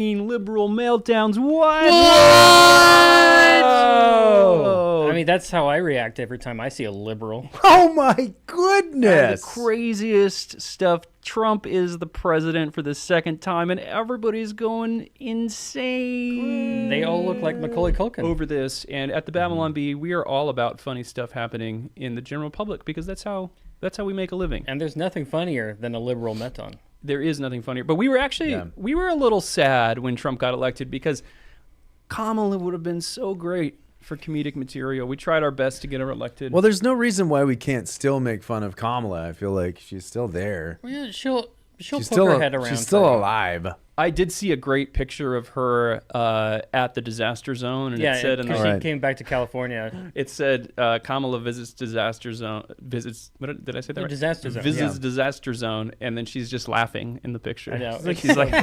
liberal meltdowns. What? Whoa! I mean, that's how I react every time I see a liberal. Oh my goodness! The craziest stuff. Trump is the president for the second time, and everybody's going insane. They all look like Macaulay Culkin over this. And at the Babylon Bee, we are all about funny stuff happening in the general public because that's how we make a living. And there's nothing funnier than a liberal meltdown. There is nothing funnier. But we were actually, we were a little sad when Trump got elected because Kamala would have been so great for comedic material. We tried our best to get her elected. Well, there's no reason why we can't still make fun of Kamala. I feel like she's still there. Well, yeah, she'll poke her head around. She's still alive. I did see a great picture of her at the disaster zone, and it said, she came back to California. It said Kamala visits disaster zone. Did I say that right? Disaster zone. Visits disaster zone, and then she's just laughing in the picture. I know. She's like,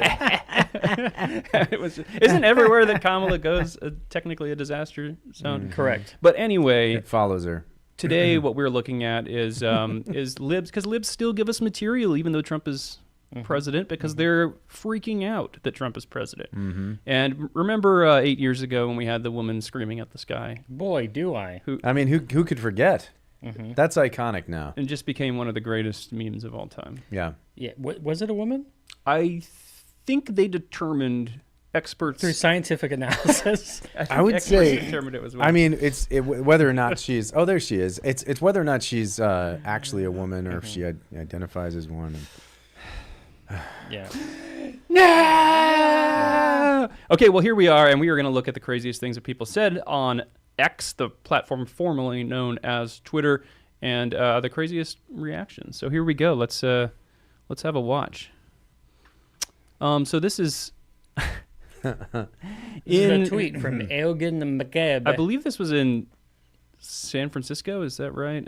isn't everywhere that Kamala goes technically a disaster zone? Correct. But anyway, it follows her. Today, what we're looking at is libs, because libs still give us material, even though Trump is president, because they're freaking out that Trump is president. And remember 8 years ago when we had the woman screaming at the sky? Boy, do I. Who could forget? That's iconic now. And just became one of the greatest memes of all time. Yeah. Yeah. Was it a woman? I think they determined, experts through scientific analysis. I would say. Determined it was I mean, whether or not she's. Oh, there she is. It's whether or not she's actually a woman or if she identifies as one. Yeah. Yeah. Okay, well, here we are, and we are going to look at the craziest things that people said on X, the platform formerly known as Twitter, and the craziest reactions. So here we go. Let's have a watch. So this is in a tweet from Eoghan McGebb. I believe this was in San Francisco. Is that right?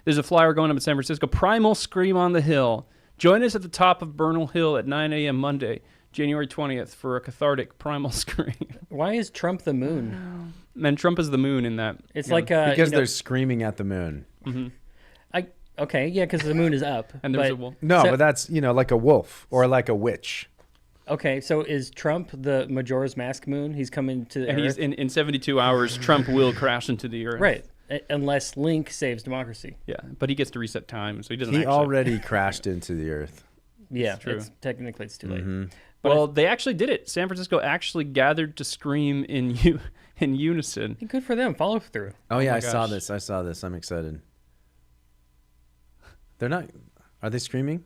There's a flyer going up in San Francisco. Primal scream on the hill. Join us at the top of Bernal Hill at 9 a.m. Monday, January 20th, for a cathartic primal scream. Why is Trump the moon? And Trump is the moon in that. It's like because they're screaming at the moon. Okay, yeah, because the moon is up. And there's a wolf. No, but that's like a wolf or like a witch. Okay, so is Trump the Majora's Mask moon? He's coming to and Earth? He's in 72 hours. Trump will crash into the Earth. Right. Unless Link saves democracy. Yeah, but he gets to reset time, so he doesn't. He already crashed into the Earth. Yeah, it's true. Technically, it's too late. But well, they actually did it. San Francisco actually gathered to scream in unison. Good for them. Follow through. Oh yeah, I saw this. I'm excited. They're not. Are they screaming?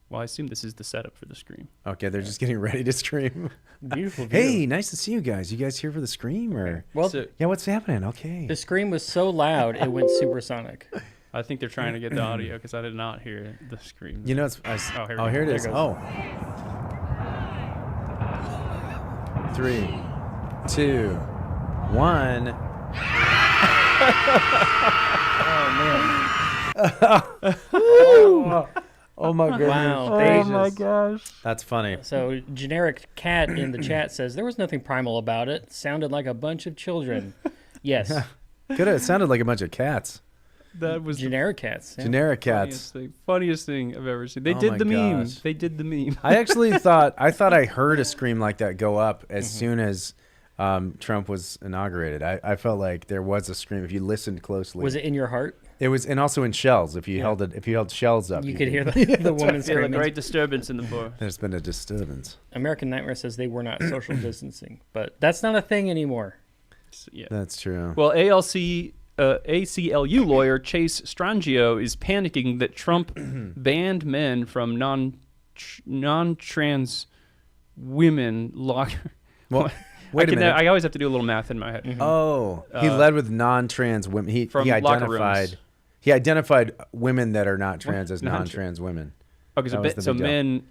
Well, I assume this is the setup for the scream. Okay, they're just getting ready to scream. Beautiful view. Hey, nice to see you guys. You guys here for the scream or? Well, yeah. What's happening? Okay. The scream was so loud it went supersonic. I think they're trying to get the audio because I did not hear the scream. You know, here it is. Oh. 3, 2, 1. Oh my goodness. Wow. Oh my gosh. That's funny. So generic cat in the chat says there was nothing primal about it. Sounded like a bunch of children. Yes. It sounded like a bunch of cats. That was generic cats. Yeah. Generic cats. Funniest thing I've ever seen. They did the meme. They did the meme. I actually thought I heard a scream like that go up as soon as Trump was inaugurated. I felt like there was a scream if you listened closely. Was it in your heart? It was, and also in shells. If you held shells up, you could hear the woman screaming. A great disturbance in the floor. There's been a disturbance. American Nightmare says they were not social distancing, but that's not a thing anymore. Yeah, that's true. Well, ACLU lawyer Chase Strangio is panicking that Trump banned men from non-trans women locker. Well, wait a minute. I always have to do a little math in my head. Oh, he led with non-trans women. He identified women that are not trans as non-trans women. Okay, so men.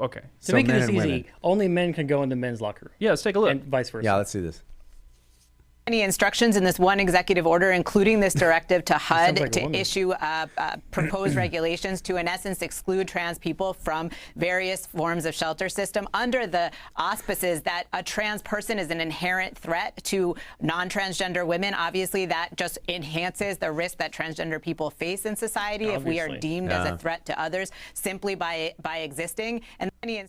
Okay. To make this easy, only men can go into men's locker room. Yeah, let's take a look. And vice versa. Yeah, let's see this. Any instructions in this one executive order, including this directive to HUD to issue proposed regulations to, in essence, exclude trans people from various forms of shelter system under the auspices that a trans person is an inherent threat to non-transgender women. Obviously, that just enhances the risk that transgender people face in society if we are deemed as a threat to others simply by existing. And any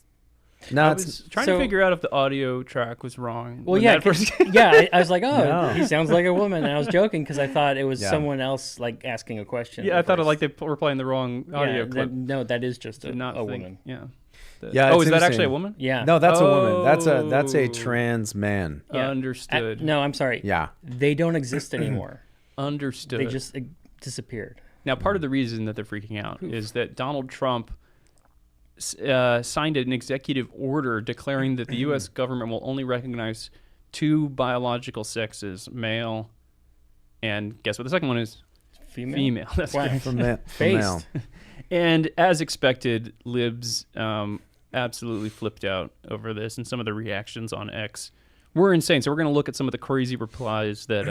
No, I it's was trying to figure out if the audio track was wrong. Well, when yeah, that first- I was like, oh, No. he sounds like a woman. And I was joking because I thought it was Yeah. someone else like asking a question. yeah, I at thought it first. like they were playing the wrong audio clip. No, that is just Did a not think, woman. Yeah. Yeah, Oh, it's is that actually interesting. a woman? Yeah. no, that's a woman. That's a Oh. trans man. Yeah. Understood. No, I'm sorry. Yeah. They don't exist anymore. Understood. They just disappeared. Now, part of the reason that they're freaking out is that Donald Trump signed an executive order declaring that the U.S. government will only recognize 2 biological sexes, male, and guess what the second one is? Female. Female. That's Wow. correct. From male. Based. And as expected, libs absolutely flipped out over this, and some of the reactions on X were insane. So we're going to look at some of the crazy replies that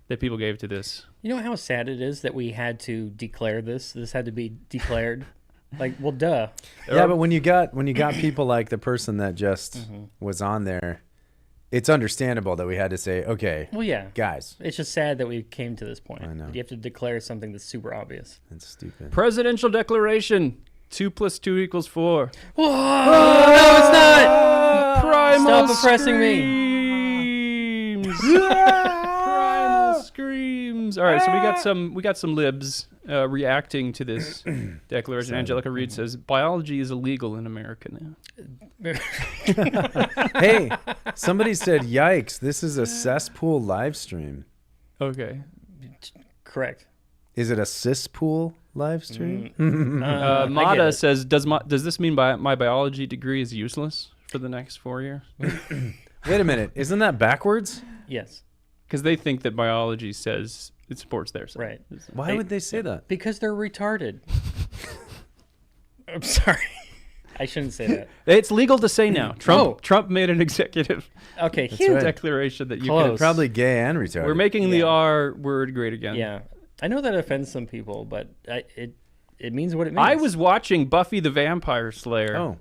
that people gave to this. You know how sad it is that we had to declare this? This had to be declared. Like, well, duh. Yeah, but when you got people like the person that just was on there, it's understandable that we had to say, okay, Well, yeah. guys, It's just sad that we came to this point. I know. You have to declare something that's super obvious. that's stupid. Presidential Declaration: 2 + 2 = 4. Whoa! No, it's not. Primal Stop oppressing me. Primal screams. All right, so we got some libs reacting to this declaration. Angelica Reed says biology is illegal in America now. Hey, somebody said, "Yikes! This is a cesspool live stream." Okay. Correct. Is it a cesspool live stream? I Mada get it. says, does this mean my biology degree is useless for the next 4 years? Wait a minute, isn't that backwards? Yes. Because they think that biology says it supports their side. Right. Why would they say that? Because they're retarded. I'm sorry. I shouldn't say that. It's legal to say now. Oh. Trump made an executive Okay. right. declaration that you Close. can. Probably gay and retarded. We're making the Yeah. R word great again. Yeah. I know that offends some people, but it means what it means. I was watching Buffy the Vampire Slayer. Oh,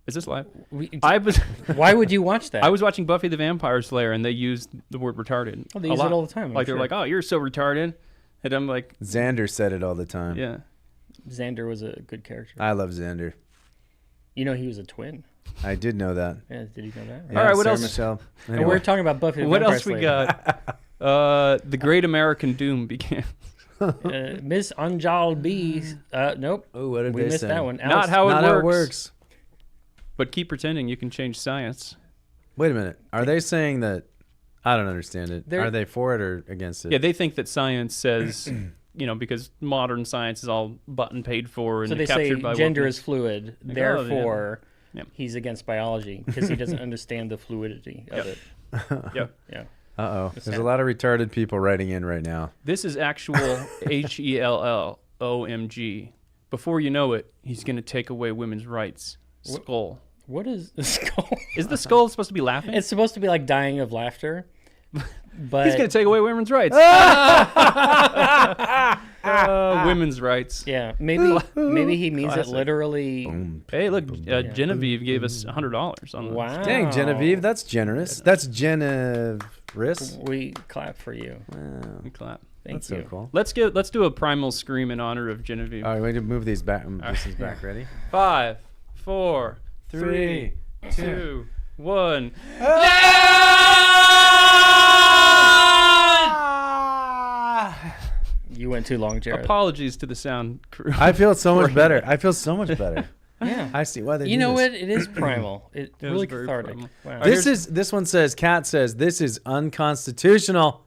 Is this live? We- I was Why would you watch that? I was watching Buffy the Vampire Slayer, and they used the word retarded. Oh, they a use lot. it all the time, I'm Like they're sure. like, "Oh, you're so retarded," and I'm like, Xander said it all the time. "Yeah." Xander was a good character. I love Xander. You know he was a twin. I did know that. Yeah, did you know that? Yeah, All right, what Sarah else? Michelle. And Anyway. we're talking about Buffy the What Vampire else we Slayer. got? The Great American Doom began. Miss Anjal B. Nope. Oh, what did We they missed say? that one. Not how it Not works. how it works. But keep pretending you can change science. Wait a minute. Are they saying that? I don't understand it. They're- Are they for it or against it? Yeah, they think that science says, because modern science is all bought and paid for and So they say captured by gender wokeness. is fluid, Like, oh, yeah. therefore Yep. he's against biology because he doesn't understand the fluidity of it. Yep. Yeah. Uh-oh. There's sad. a lot of retarded people writing in right now. This is actual HELLOMG. Before you know it, he's going to take away women's rights. Skull. What is the skull? Is the skull supposed to be laughing? It's supposed to be like dying of laughter, but He's going to take away women's rights. Women's rights. yeah, maybe he means Classic. it literally. Hey, look, Genevieve gave us $100 on the Wow. Dang, Genevieve, that's generous. That's generous. We clap for you. Wow, clap. Thank that's you. so cool. Let's do a primal scream in honor of Genevieve. All right, we need to move these back. This is back. Ready? 5, 4, 3, 2, 1. You went too long, Jared. Apologies to the sound crew. I feel so much better. I feel so much better. Yeah. I see why they You do know this. what? It is primal. It's It was really very cathartic. primal. Wow. This one says, Kat says, this is unconstitutional,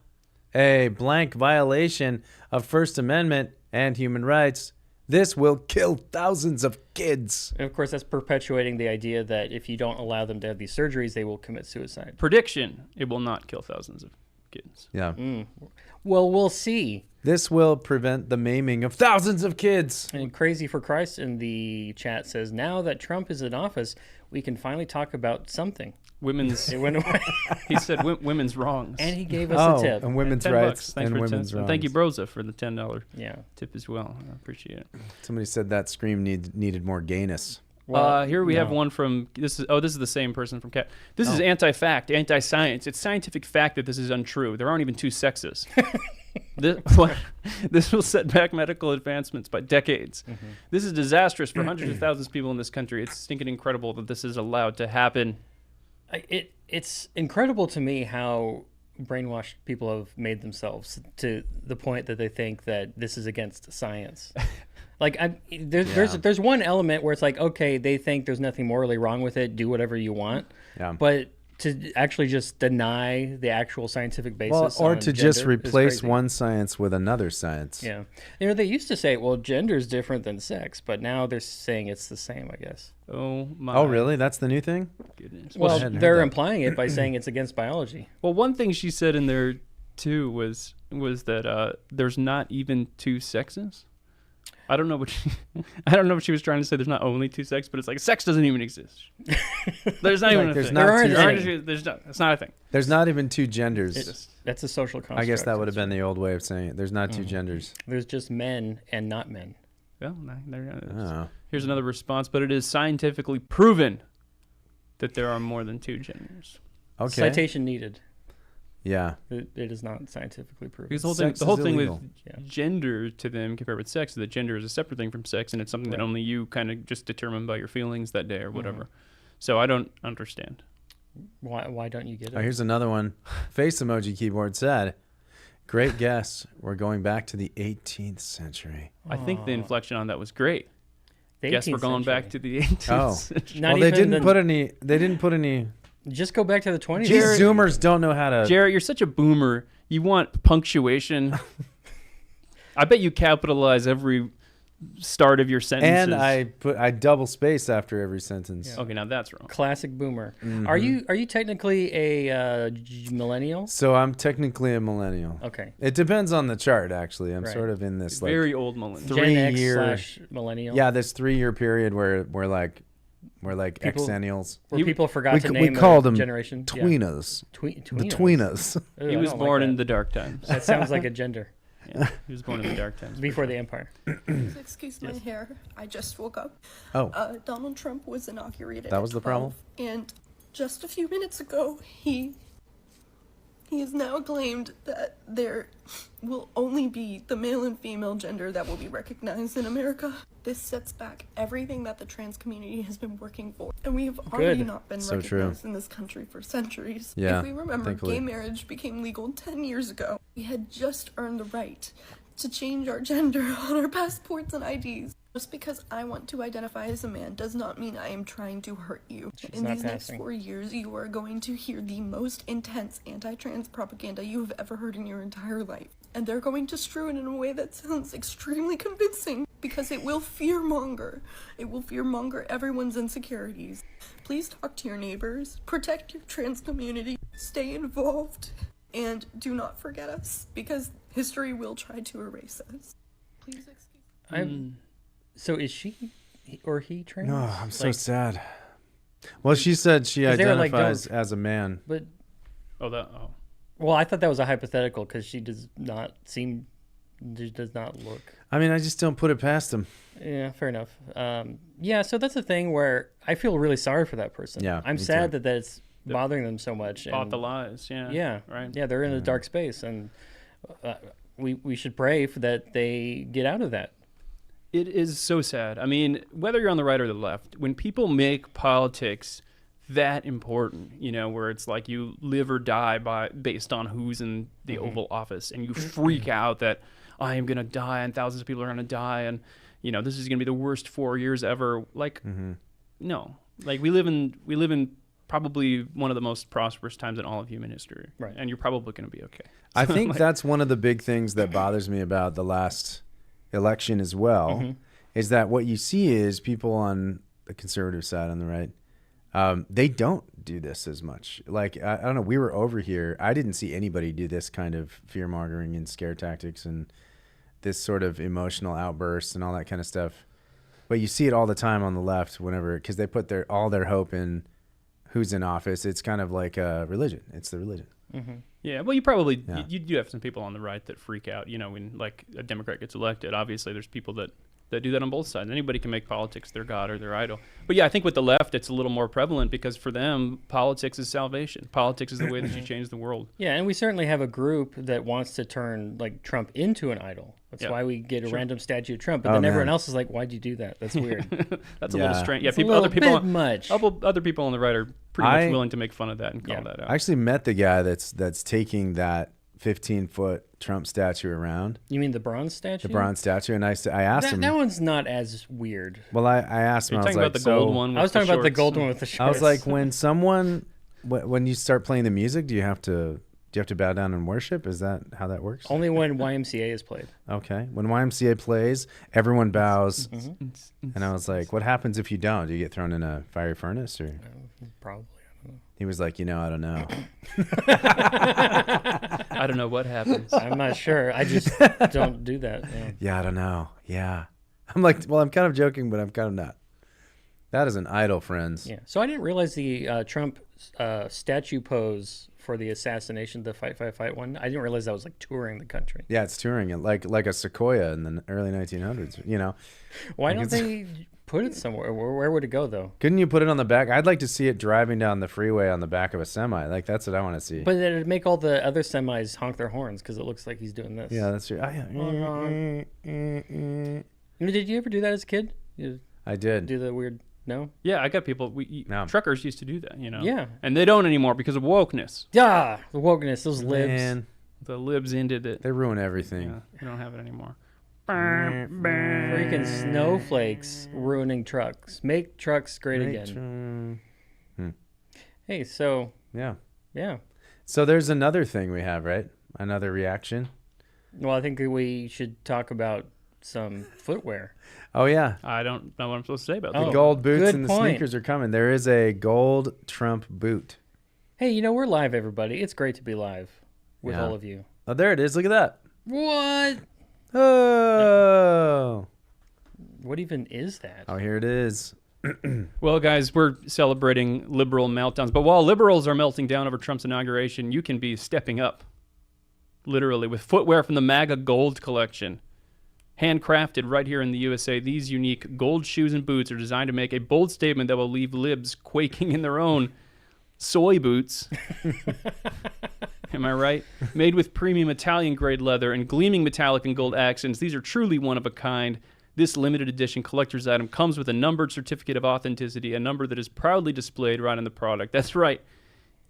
a blank violation of First Amendment and human rights. This will kill thousands of kids. And of course, that's perpetuating the idea that if you don't allow them to have these surgeries, they will commit suicide. Prediction: it will not kill thousands of kids. Yeah. Well, we'll see. This will prevent the maiming of thousands of kids. And Crazy for Christ in the chat says, now that Trump is in office, we can finally talk about something. Women's. It went away. He said women's wrongs. And he gave us a tip. and women's $10. rights Thanks and for women's 10. rights. Thank you, Broza, for the $10 Yeah. tip as well. I appreciate it. Somebody said that scream needed more gayness. Well, Here we have no. one from this is the same person from Cat. This is anti-fact, anti-science. It's scientific fact that this is untrue. There aren't even two sexes. This will set back medical advancements by decades. This is disastrous for hundreds of thousands of people in this country. It's stinking incredible that this is allowed to happen. It's incredible to me how brainwashed people have made themselves to the point that they think that this is against science. Like, there's one element where it's like, okay, they think there's nothing morally wrong with it. Do whatever you want. Yeah. But to actually just deny the actual scientific basis, or to just replace one science with another science. Yeah, they used to say, well, gender is different than sex, but now they're saying it's the same, I guess. Oh my! Oh, really? That's the new thing? Goodness. Well, they're implying it by saying it's against biology. Well, one thing she said in there too was that there's not even two sexes. I don't know what she was trying to say. There's not only two sexes, but it's like sex doesn't even exist. There's not even a thing. It's not a thing. There's not even two genders. That's a social construct. I guess that would have been the old way of saying it. There's not two genders. There's just men and not men. Well, here's another response, but it is scientifically proven that there are more than two genders. Okay. Citation needed. Yeah. It is not scientifically proven. Because the whole thing with gender to them compared with sex is that gender is a separate thing from sex, and it's something that only you kind of just determine by your feelings that day or whatever. So I don't understand. Why don't you get it? Oh, here's another one. Face emoji keyboard said, great guess. We're going back to the 18th century. I think the inflection on that was great. Guess we're going back to the 18th century. Well, they didn't put any... Just go back to the 20s. These Zoomers don't know how to... Jarrett, you're such a boomer. You want punctuation. I bet you capitalize every start of your sentences. And I double space after every sentence. Yeah. Okay, now that's wrong. Classic boomer. Are you technically a millennial? So I'm technically a millennial. Okay. It depends on the chart, actually. I'm sort of in this very old millennial. Gen X / millennial. Yeah, this 3-year period where we're like exennials. Where people forgot to name we called them generation. tweeners. Tweeners. The tweeners. Ooh, he was born in the dark times. That sounds like a gender. Yeah, he was born in the dark times. Before the empire. Excuse my hair. I just woke up. Oh. Donald Trump was inaugurated. That was the 12, problem? And just a few minutes ago, he has now claimed that there will only be the male and female gender that will be recognized in America. This sets back everything that the trans community has been working for. And we have already not been recognized in this country for centuries. Yeah, if we remember, thankfully. Gay marriage became legal 10 years ago. We had just earned the right to change our gender on our passports and IDs. Just because I want to identify as a man does not mean I am trying to hurt you. In these next 4 years, you are going to hear the most intense anti-trans propaganda you have ever heard in your entire life. And they're going to strew it in a way that sounds extremely convincing because it will fearmonger. It will fearmonger everyone's insecurities. Please talk to your neighbors, protect your trans community, stay involved, and do not forget us because history will try to erase us. Please excuse me. So is she or he trans? No, I'm so sad. Well, she said she identifies as a man. But well, I thought that was a hypothetical because she does not look. I mean, I just don't put it past him. Yeah, fair enough. Yeah, so that's the thing where I feel really sorry for that person. Yeah, I'm sad that it's bothering them so much. Bought the lies. Yeah. Right. Yeah, they're in a dark space, and we should pray for that they get out of that. It is so sad. I mean, whether you're on the right or the left, when people make politics that important, where it's like you live or die based on who's in the Oval Office, and you freak out that I am going to die and thousands of people are going to die, and this is going to be the worst 4 years ever. Like, no, like we live in probably one of the most prosperous times in all of human history, right? And you're probably going to be okay. I think that's one of the big things that bothers me about the last election as well, is that what you see is people on the conservative side, on the right, they don't do this as much. Like, I don't know, we were over here. I didn't see anybody do this kind of fear-mongering and scare tactics and this sort of emotional outbursts and all that kind of stuff. But you see it all the time on the left because they put all their hope in who's in office. It's kind of like a religion. It's the religion. Yeah, well, you do have some people on the right that freak out, when like a Democrat gets elected. Obviously, there's people that that do that on both sides. Anybody can make politics their god or their idol. But yeah, I think with the left, it's a little more prevalent because for them, politics is salvation. Politics is the way that you change the world. Yeah, and we certainly have a group that wants to turn like Trump into an idol. That's why we get a random statue of Trump. But then everyone else is like, "Why'd you do that? That's weird." That's a little strange. Yeah, It's other people on the right are pretty much willing to make fun of that and call that out. I actually met the guy that's taking that 15-foot Trump statue around. You mean the bronze statue? The bronze statue, and I asked him. That one's not as weird. Well, I asked him. You're I was talking like, about the gold one. With I was talking the about the shorts. gold one with the shorts. I was like, when you start playing the music, do you have to bow down and worship? Is that how that works? Only when YMCA is played. Okay. When YMCA plays, everyone bows. And I was like, what happens if you don't? Do you get thrown in a fiery furnace? Or Probably. he was like, I don't know. I don't know what happens. I'm not sure. I just don't do that. Yeah, I don't know. Yeah. I'm like, well, I'm kind of joking, but I'm kind of not. That is an idol, friends. Yeah. So I didn't realize the Trump statue pose for the assassination, the Fight, Fight, Fight one. I didn't realize that was like touring the country. Yeah, it's touring it like a sequoia in the early 1900s, Why don't they put it somewhere? Where would it go, though? Couldn't you put it on the back? I'd like to see it driving down the freeway on the back of a semi. Like, that's what I want to see. But it'd make all the other semis honk their horns because it looks like he's doing this. Yeah, that's true. Did you ever do that as a kid? I did. Do the weird... No? Yeah, I got people. No. Truckers used to do that, Yeah. And they don't anymore because of wokeness. Yeah, the wokeness, those libs. Man, The libs ended it. they ruin everything. Yeah, they don't have it anymore. Freaking snowflakes ruining trucks. Make trucks great again. Hey, so... Yeah. Yeah. So there's another thing we have, right? Another reaction. Well, I think we should talk about some footwear. Oh, yeah. I don't know what I'm supposed to say about The that. gold boots good and the point. sneakers are coming. There is a gold Trump boot. Hey, we're live, everybody. It's great to be live with all of you. Oh, there it is. Look at that. What? Oh. What even is that? Oh, here it is. Well, guys, we're celebrating liberal meltdowns. But while liberals are melting down over Trump's inauguration, you can be stepping up, literally, with footwear from the MAGA Gold Collection. Handcrafted right here in the USA, these unique gold shoes and boots are designed to make a bold statement that will leave libs quaking in their own soy boots. Am I right? Made with premium Italian-grade leather and gleaming metallic and gold accents, these are truly one of a kind. This limited edition collector's item comes with a numbered certificate of authenticity, a number that is proudly displayed right on the product. That's right.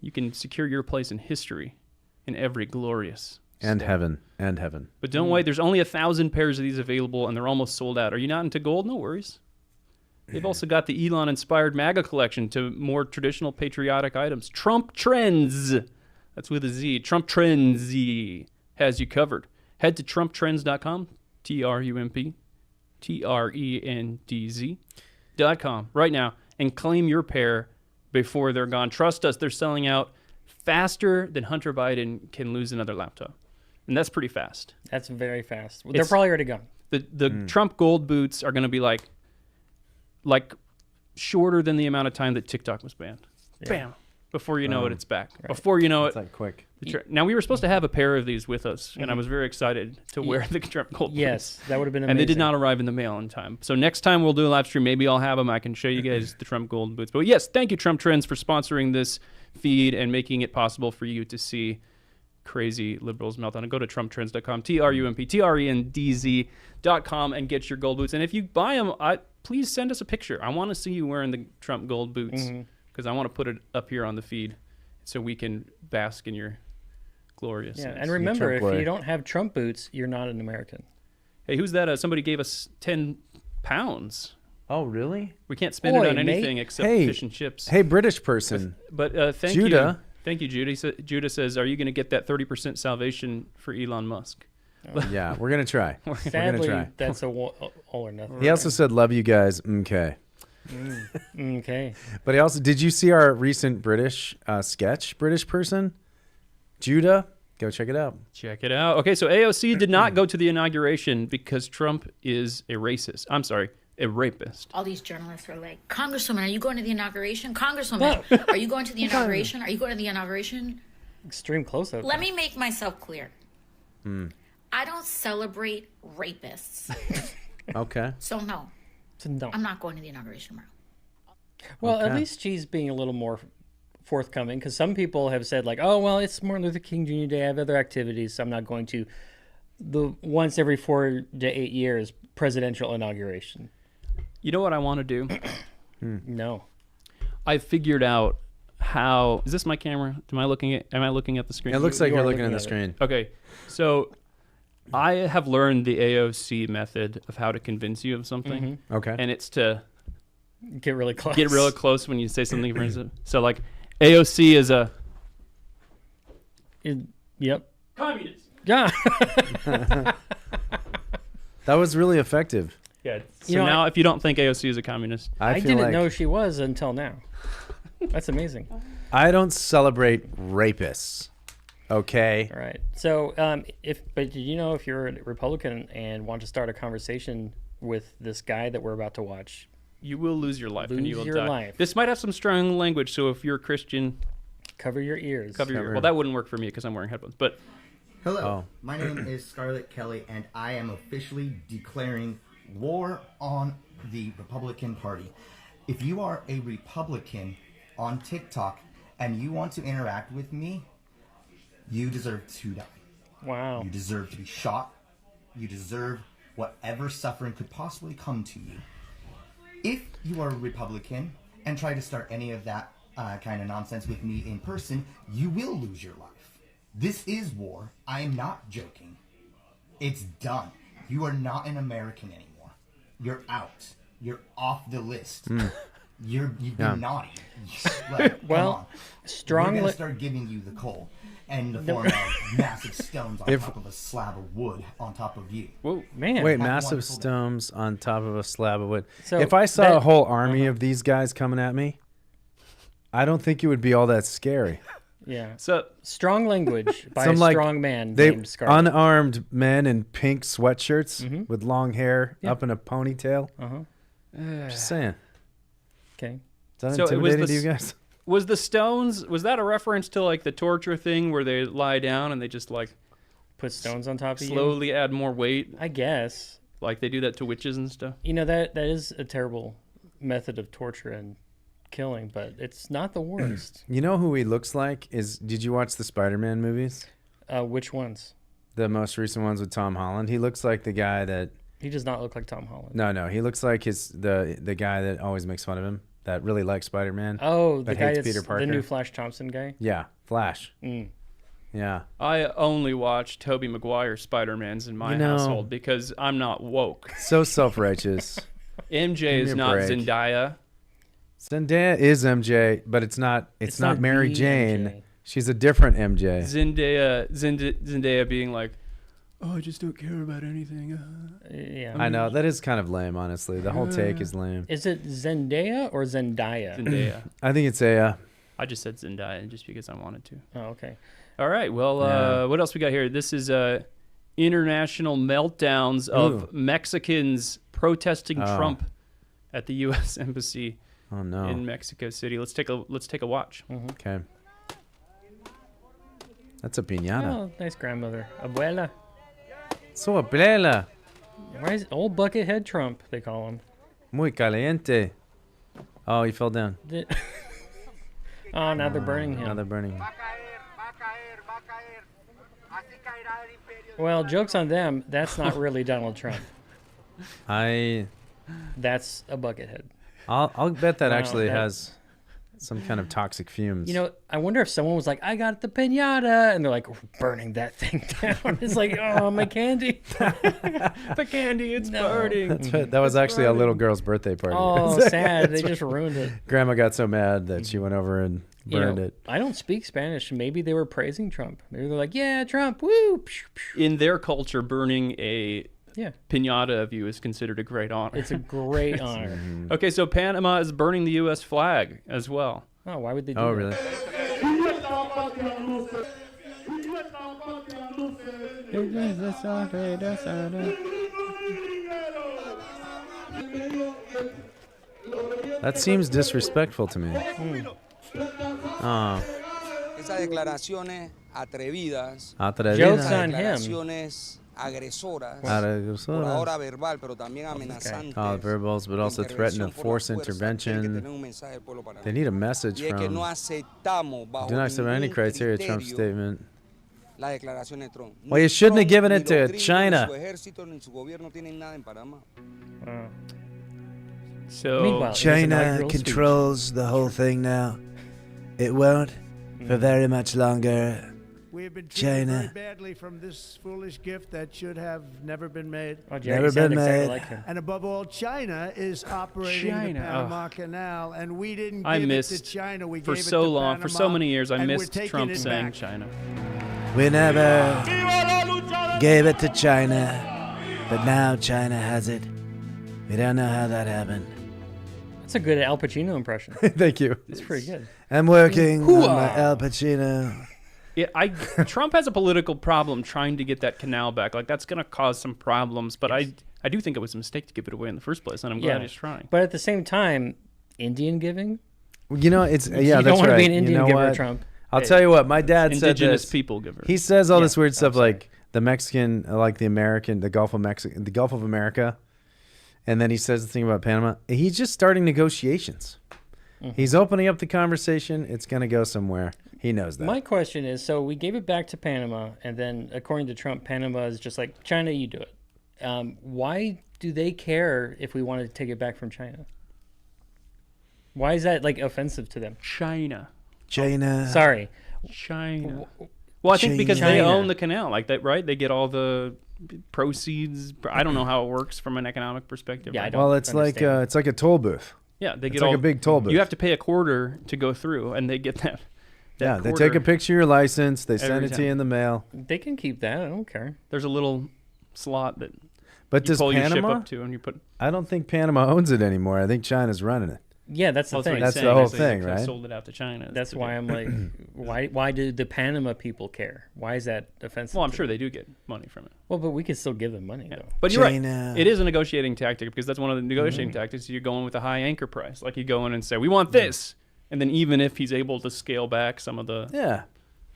You can secure your place in history in every glorious And step. heaven. But don't wait. There's only 1,000 pairs of these available, and they're almost sold out. Are you not into gold? No worries. They've also got the Elon-inspired MAGA collection to more traditional patriotic items. Trump Trends. That's with a Z. Trump Trends has you covered. Head to TrumpTrends.com, TrumpTrendz.com right now and claim your pair before they're gone. Trust us, they're selling out faster than Hunter Biden can lose another laptop. And that's pretty fast. That's very fast. They're probably already gone. The Trump gold boots are going to be like shorter than the amount of time that TikTok was banned. Yeah. Bam. Before you know it, it's back. Right. Before you know it's like quick. Now, we were supposed to have a pair of these with us, and I was very excited to wear the Trump gold boots. Yes, that would have been amazing. And they did not arrive in the mail in time. So next time we'll do a live stream, maybe I'll have them. I can show you guys the Trump gold boots. But yes, thank you, Trump Trends, for sponsoring this feed and making it possible for you to see crazy liberals meltdown. And go to TrumpTrends.com, TrumpTrendz.com, and get your gold boots. And if you buy them, please send us a picture. I want to see you wearing the Trump gold boots because I want to put it up here on the feed so we can bask in your glorious. Yeah, and remember, if you don't have Trump boots, you're not an American. Hey, who's that? Somebody gave us 10 pounds. Oh, really? We can't spend it on anything except fish and chips. Hey, British person. But thank Judah. you. Thank you, Judah. Judah says, are you going to get that 30% salvation for Elon Musk? Yeah, we're going to try. Sadly, that's all or nothing. He also said, love you guys. Okay. Okay. But he also, did you see our recent British sketch, British person? Judah? Go check it out. Check it out. Okay, so AOC did not go to the inauguration because Trump is a racist. I'm sorry, a rapist. All these journalists are like, Congresswoman, are you going to the inauguration? Congresswoman, are you going to the inauguration? Are you going to the inauguration? Extreme close-up. Let me make myself clear. I don't celebrate rapists. Okay. So no, So no. I'm not going to the inauguration tomorrow. Well, at Okay. least she's being a little more forthcoming, because some people have said like, oh, well, it's Martin Luther King Jr. Day. I have other activities, so I'm not going to the once every 4 to 8 years presidential inauguration. You know what I want to do? No. I figured out how. Is this my camera? Am I looking at the screen? It looks like you you're are looking at the looking screen. Okay, so I have learned the AOC method of how to convince you of something, Okay. and it's to Get really close. get real close when you say something. For instance, so like AOC is a Yep. communist. Yeah. That was really effective. Yeah. So You know, now, if you don't think AOC is a communist, I I feel didn't like know she was until now. That's amazing. I don't celebrate rapists. Okay. All right. So, but did you know if you're a Republican and want to start a conversation with this guy that we're about to watch, you will lose your life and Lose you will your die. life. This might have some strong language, so if you're a Christian, cover your ears. cover your. Well, that wouldn't work for me because I'm wearing headphones. But Hello, Oh. my name is Scarlett Kelly, and I am officially declaring war on the Republican Party. If you are a Republican on TikTok and you want to interact with me, you deserve to die. Wow. You deserve to be shot. You deserve whatever suffering could possibly come to you. If you are a Republican and try to start any of that kind of nonsense with me in person, you will lose your life. This is war. I am not joking. It's done. You are not an American anymore. You're out. You're off the list. You've been naughty. Like, Well, come on. We're strongly. gonna start giving you the coal in the form of massive stones on top of a slab of wood on top of you. whoa, Man. Wait, Have massive wonderful day. stones on top of a slab of wood. So if I saw that- a whole army of these guys coming at me, I don't think it would be all that scary. Yeah. so Strong language by Some, a like, strong man They named Scarlett. unarmed men in pink sweatshirts with long hair up in a ponytail. Just saying. Okay. Is that So it was intimidating the to you guys? was the stones? Was that a reference to like the torture thing where they lie down and they just like Put stones on top of you. slowly add more weight, I guess. like they do that to witches and stuff? You know, that is a terrible method of torture and killing, but it's not the worst. You know who he looks like? Did you watch the Spider-Man movies? Which ones? The most recent ones with Tom Holland. He looks like the guy that. He does not look like Tom Holland. No. He looks like the guy that always makes fun of him. That really likes Spider-Man. Oh, the But guy hates that's Peter Parker. the new Flash Thompson guy. Yeah, Flash. Mm. Yeah. I only watch Tobey Maguire Spider-Mans in my You know- household because I'm not woke. So self-righteous. MJ Give is me a not break. Zendaya. Zendaya is MJ, but it's not not Mary the Jane. MJ. She's a different MJ. Zendaya being like, oh, I just don't care about anything. Yeah. I know that is kind of lame, honestly. The whole take is lame. Is it Zendaya or Zendaya? Zendaya. I think it's a I just said Zendaya just because I wanted to. Oh, okay. All right. Well, Yeah. what else we got here? This is international meltdowns of Ooh. Mexicans protesting Oh. Trump at the U.S. Embassy oh no. in Mexico City. Let's take a watch. Okay. That's a piñata. Oh, nice grandmother. Abuela. So abuela, Why is old buckethead Trump, they call him. muy caliente. Oh, he fell down. Oh, now they're burning Now him. they're burning. Well, joke's on them. That's not really Donald Trump. That's a buckethead. I'll bet that Wow, actually that- has some kind of toxic fumes. You know, I wonder if someone was like, I got the pinata. And they're like, burning that thing down. It's like, oh, my candy. The candy, it's No. burning. That's right. That was actually a little girl's birthday party. Oh, sad. They just ruined it. Grandma got so mad that she went over and You burned know, it. I don't speak Spanish. Maybe they were praising Trump. Maybe they're like, yeah, Trump, woo. Psh, psh. In their culture, burning a Yeah, piñata of you is considered a great honor. it's a great honor. Okay, so Panama is burning the U.S. flag as well. Oh, why would they do Oh, that? really? That seems disrespectful to me. Oh, Esas declaraciones atrevidas, Joke's atrevida. on him. declaraciones agresoras, Agresoras. por ahora verbal, pero también amenazantes. Verbals, but also threaten to force intervention. They need a message Y es que from. no aceptamos bajo Do not accept any ningún criteria Trump criterio statement. la declaración de Trump. Well, you Ni shouldn't have Trump, given ni it to los gringos, China. Ni su ejército ni su gobierno tienen nada en Panamá. So Meanwhile, in his China inaugural speech- controls the whole thing now. It won't for very much longer. We have been treated China. very badly from this foolish gift that should have never been made. Oh, Jerry, Never you sound been exactly made. like him. And above all, China is operating China, the Panama Canal, and we didn't I give it to missed China. We for gave so it to long, for so Panama, many years, I and we're missed taking Trump it saying back. China. We never gave it to China, but now China has it. We don't know how that happened. That's a good Al Pacino impression. Thank you. It's pretty good. I'm working on my Al Pacino. Yeah, Trump has a political problem trying to get that canal back. Like that's going to cause some problems, but I do think it was a mistake to give it away in the first place, and I'm glad he's trying. But at the same time, Indian giving? You know, it's You that's don't want right. to be an Indian you know giver, what? Trump. I'll tell you what. My dad said Indigenous this. people giver. He says all this weird stuff like the Mexican, like the American, the Gulf of Mexico, the Gulf of America, and then he says the thing about Panama. He's just starting negotiations. He's opening up the conversation. It's going to go somewhere. He knows that. My question is, so we gave it back to Panama, and then according to Trump, Panama is just like, China, you do it. Why do they care if we want to take it back from China? Why is that like offensive to them? China. Sorry. China. Well, I think because they China. own the canal, like that, right? They get all the proceeds. I don't know how it works from an economic perspective. Yeah, I right? don't Well, it's understand. like a toll booth. Yeah, they get It's like all a big toll booth. You have to pay a quarter to go through, and they get that. Yeah, they quarter take a picture of your license. They send every it to time. you in the mail. They can keep that. I don't care. There's a little slot that But you does pull your ship Panama? up to, and you put. I don't think Panama owns it anymore. I think China's running it. Yeah, that's the Well, thing. what he's That's the saying, whole is they thing, actually right? Sold it out to China. That's the why deal. I'm like, why do the Panama people care? Why is that offensive? Well, I'm to sure them? they do get money from it. Well, but we could still give them money, though. But you're China. right. It is a negotiating tactic because that's one of the negotiating tactics. You're going with a high anchor price. Like you go in and say, "We want this," and then even if he's able to scale back some of the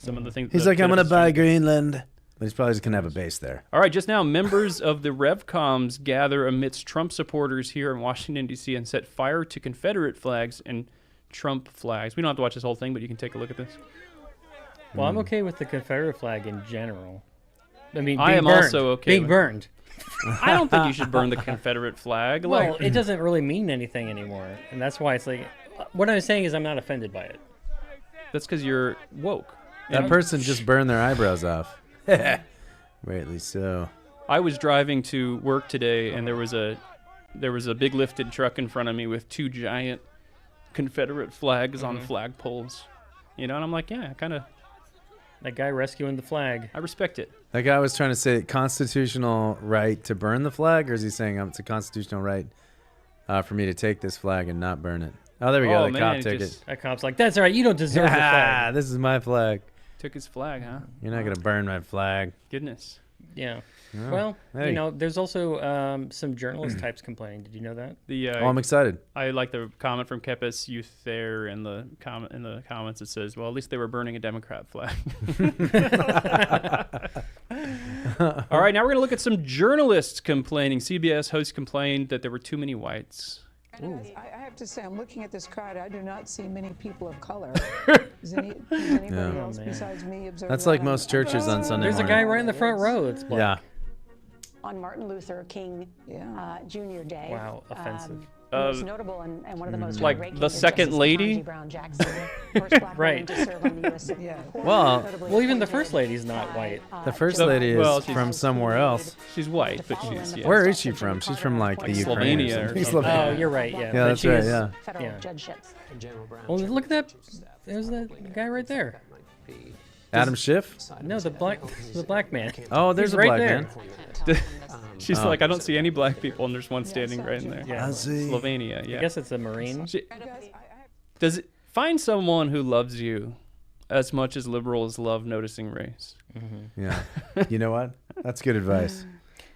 things, He's the like, I'm going to benefits buy to- Greenland. But he's probably just going to have a base there. All right, just now, members of the RevComs gather amidst Trump supporters here in Washington, D.C. and set fire to Confederate flags and Trump flags. We don't have to watch this whole thing, but you can take a look at this. Well, I'm okay with the Confederate flag in general. I mean, I being am burned, also okay being with- burned. I don't think you should burn the Confederate flag. Well, Like, it doesn't really mean anything anymore, and that's why it's like. What I'm saying is, I'm not offended by it. that's because you're woke. That person just burned their eyebrows off. Rightly so. I was driving to work today, and there was a big lifted truck in front of me with two giant Confederate flags on flagpoles. You know, and I'm like, yeah, That guy rescuing the flag. I respect it. That guy was trying to say constitutional right to burn the flag, or is he saying it's a constitutional right for me to take this flag and not burn it? Oh, there we go. Oh, The man, cop it took just- it. That cop's like, that's all right. You don't deserve the flag. This is my flag. Took his flag, huh? You're not going to burn my flag. Goodness. Yeah. Oh, Well, hey. you know, there's also some journalist types complaining. Did you know that? The Oh, I'm excited. I like the comment from Kepis Youth there in the comments. It says, "Well, at least they were burning a Democrat flag." All right, now we're gonna look at some journalists complaining. CBS host complained that there were too many whites. I have to say, I'm looking at this crowd. I do not see many people of color. Does anybody else besides me observe That's that? like most churches on Sunday There's a morning. guy right in the front row that's black. Yeah. On Martin Luther King Jr. Day. Wow, offensive. Most notable and one of the most like heartbreaking the is second Justice lady? Ketanji Brown Jackson, first black Right. woman to serve on the U.S. Supreme Court, Well- notably Well, even the appointed first lady's not white. The first Joe lady is Well, she's- from somewhere else. She's white, but she's Where is she from? She's from like the Ukraine. Slovenia or something. something. Oh, you're right. Yeah. Yeah, But that's she right. is- Yeah. federal Yeah. judgeships. Well, look at that. There's that guy right there. Adam Schiff. No, the black man. Oh, there's He's a right black there. man. She's like, I don't see any black people, and there's one standing right in there. Yeah. I see. Slovenia, I yeah. guess it's a Marine. Does it find someone who loves you as much as liberals love noticing race? Yeah. You know what? That's good advice.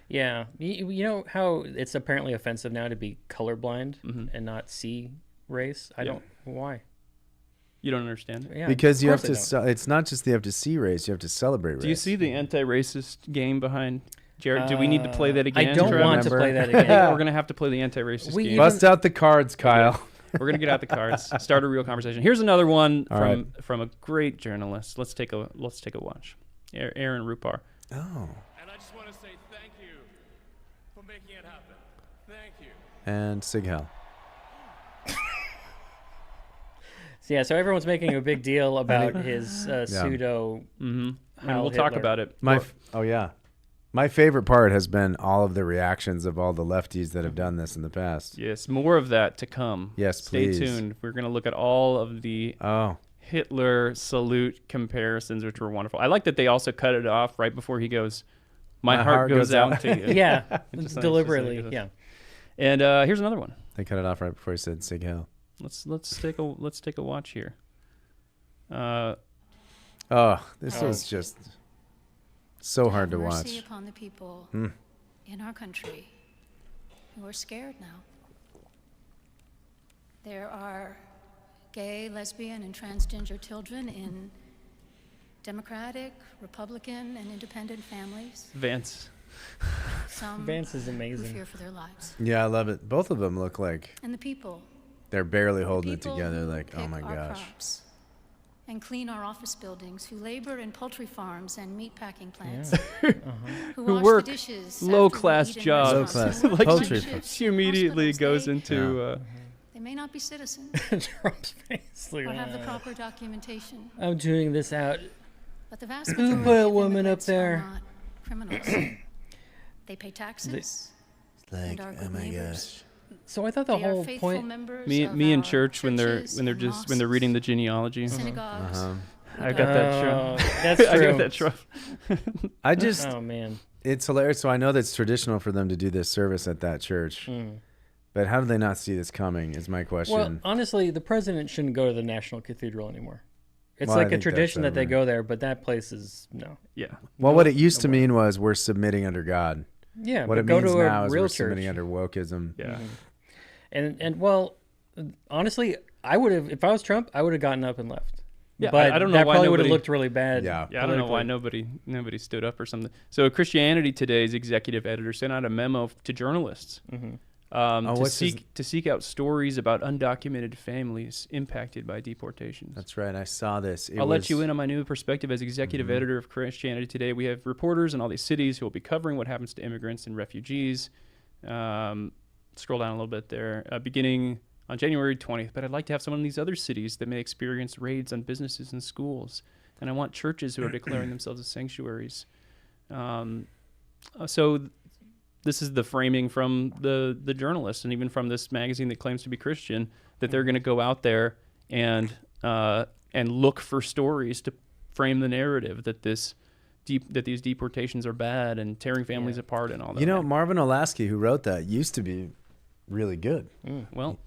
Yeah. You know how it's apparently offensive now to be colorblind and not see race? I don't. Why? You don't understand it? Yeah, Because you of have course to. I don't. It's not just you have to see race. You have to celebrate race. Do you see the anti-racist game behind? Jared, do we need to play that again? I don't want to play that again. We're going to have to play the anti-racist game. Bust out the cards, Kyle. We're going to get out the cards. Start a real conversation. Here's another one from a great journalist. Let's take a watch. Aaron Rupar. Oh. And I just want to say thank you for making it happen. Thank you. And Sig Hell. So everyone's making a big deal about his pseudo. And we'll talk about it. My favorite part has been all of the reactions of all the lefties that have done this in the past. Yes, more of that to come. Yes, please. Stay tuned. We're going to look at all of the Hitler salute comparisons, which were wonderful. I like that they also cut it off right before he goes, my heart goes out to you. Yeah, deliberately. Yeah. And here's another one. They cut it off right before he said Sig Hell. Let's take a watch here. This was just so hard to watch. Mercy upon the people in our country who are scared now. There are gay, lesbian, and transgender children in Democratic, Republican, and independent families. Vance. Some Vance is amazing. who fear for their lives. Yeah, I love it. Both of them look like And the people. they're barely holding it People together. who Like, oh pick my our gosh. crops and clean our office buildings, who labor in poultry farms and meat packing plants, who wash work the dishes, low-class after we eat in jobs. restaurants, Low-class who work poultry night farms. shifts, She immediately hospitals, goes into. They may not be citizens Trump's face. or have the proper documentation, I'm tuning this out. but the vast Who majority put a of woman up immigrants there? are not criminals. They pay taxes and are good neighbors. So I thought the They are whole faithful point. members Me of in our church when they're churches when they're and just when they're reading the genealogy. synagogues. I got that true. That's I true. got that true. I just, Oh man. it's hilarious. So I know that's traditional for them to do this service at that church. But how do they not see this coming is my question. Well, honestly, the president shouldn't go to the National Cathedral anymore. It's Well, I like a think that's tradition that they over. go there, but that place is no. Yeah. Well, what it used to mean was we're submitting under God. Yeah, What but it go means to a now is real we're church. submitting under wokeism. Yeah. And well, honestly, I would have if I was Trump, I would have gotten up and left. Yeah, but I don't know that why probably would have nobody- looked really bad. Yeah. Yeah, I don't know why nobody stood up or something. So Christianity Today's executive editor sent out a memo to journalists to seek out stories about undocumented families impacted by deportations. That's right. I saw this. I'll let you in on my new perspective as executive editor of Christianity Today. We have reporters in all these cities who will be covering what happens to immigrants and refugees. Scroll down a little bit there. Beginning on January 20th, but I'd like to have some of these other cities that may experience raids on businesses and schools. And I want churches who are declaring themselves as sanctuaries. So this is the framing from the journalists and even from this magazine that claims to be Christian, that they're going to go out there and look for stories to frame the narrative that these deportations are bad and tearing families apart and all that. You know, Marvin Olasky, who wrote that, used to be really good. Well,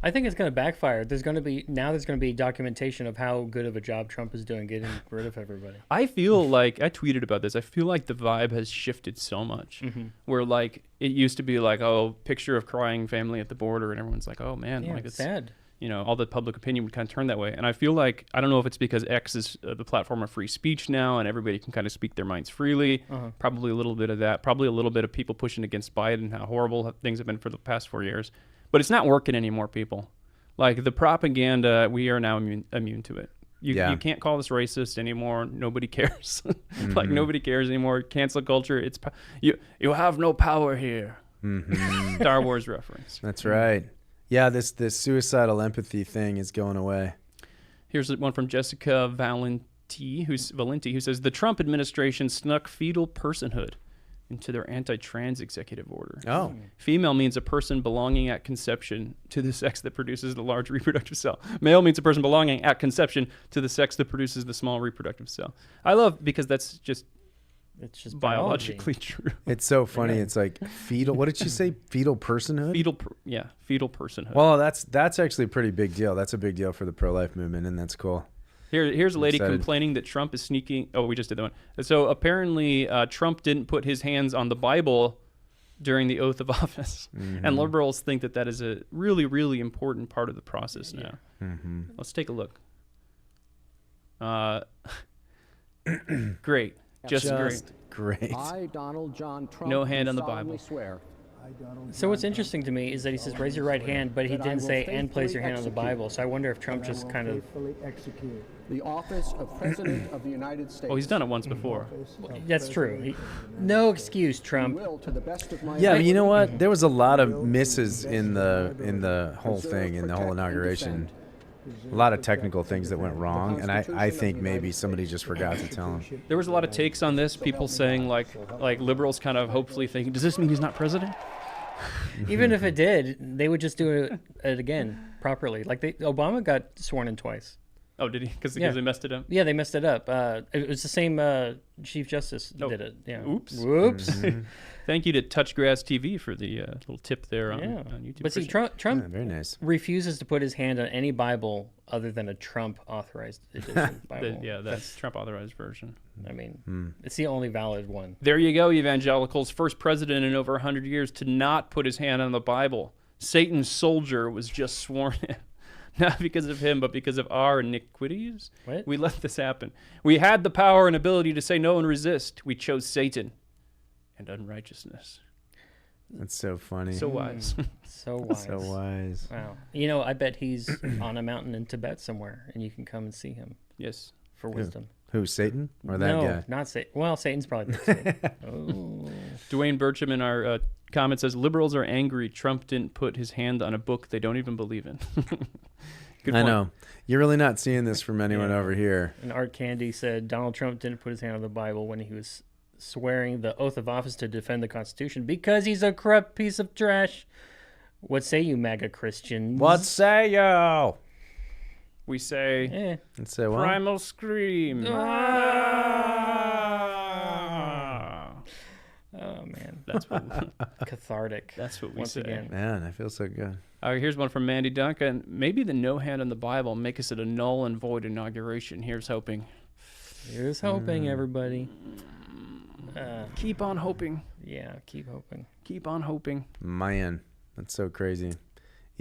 I think it's going to backfire. There's going to be documentation of how good of a job Trump is doing getting rid of everybody. I feel like I tweeted about this. I feel like the vibe has shifted so much, where like it used to be like, oh, picture of crying family at the border, and everyone's like, oh man, like it's sad. You know, all the public opinion would kind of turn that way. And I feel like, I don't know if it's because X is the platform of free speech now and everybody can kind of speak their minds freely. Probably a little bit of that. Probably a little bit of people pushing against Biden and how horrible things have been for the past 4 years. But it's not working anymore, people. Like the propaganda, we are now immune to it. You can't call this racist anymore. Nobody cares. Like nobody cares anymore. Cancel culture. It's you have no power here. Star Wars reference. That's right. Yeah, this suicidal empathy thing is going away. Here's one from Jessica Valenti, who says the Trump administration snuck fetal personhood into their anti-trans executive order. Oh. Female means a person belonging at conception to the sex that produces the large reproductive cell. Male means a person belonging at conception to the sex that produces the small reproductive cell. I love, because that's just It's just biologically true. It's so funny. It's like fetal. What did she say? Fetal personhood. Fetal personhood. Well, that's actually a pretty big deal. That's a big deal for the pro-life movement, and that's cool. Here's a lady Excited. complaining that Trump is sneaking. Oh, we just did that one. So apparently, Trump didn't put his hands on the Bible during the oath of office, and liberals think that is a really, really important part of the process now. Let's take a look. Great. Just Great. I, Donald John Trump, No hand do on the solemnly Bible. Swear. So what's interesting to me is that he says raise your right hand, but he didn't say and place your hand on the Bible. So I wonder if Trump just kind of execute the office of President of the United States. Oh, he's done it once before. That's true. No excuse, Trump. To the best of my Yeah, but you know what? There was a lot of misses in the whole thing, in the whole inauguration. A lot of technical things that went wrong, and I think maybe somebody just forgot to tell him. There was a lot of takes on this. People saying like liberals kind of hopefully thinking, does this mean he's not president? Even if it did, they would just do it again properly. Like Obama got sworn in twice. Oh, did he? Because they messed it up? Yeah, they messed it up. It was the same Chief Justice did it. Yeah. Oops. Whoops. Thank you to Touchgrass TV for the little tip there on YouTube. But see, Trump very nice. refuses to put his hand on any Bible other than a Trump-authorized edition Bible. That's Trump-authorized version. I mean, it's the only valid one. There you go, evangelicals. First president in over 100 years to not put his hand on the Bible. Satan's soldier was just sworn in. Not because of him, but because of our iniquities. What? We let this happen. We had the power and ability to say no and resist. We chose Satan and unrighteousness. That's so funny. So wise. So wise. So wise. Wow. You know, I bet he's on a mountain in Tibet somewhere, and you can come and see him. Yes. For wisdom. Who, Satan? Or that guy? No, not Satan. Well, Satan's probably oh. Dwayne Burcham in our comment says, liberals are angry Trump didn't put his hand on a book they don't even believe in. Good point. I know. You're really not seeing this from anyone over here. And Art Candy said Donald Trump didn't put his hand on the Bible when he was swearing the oath of office to defend the Constitution because he's a corrupt piece of trash. What say you, MAGA Christians? What say you? We say, Let's say what? primal scream. Oh, man. That's what cathartic. That's what we once say. Again. Man, I feel so good. Here's one from Mandy Duncan. Maybe the no hand on the Bible make us a null and void inauguration. Here's hoping. Here's hoping, everybody. Keep on hoping. Yeah, keep hoping. Keep on hoping. Man, that's so crazy.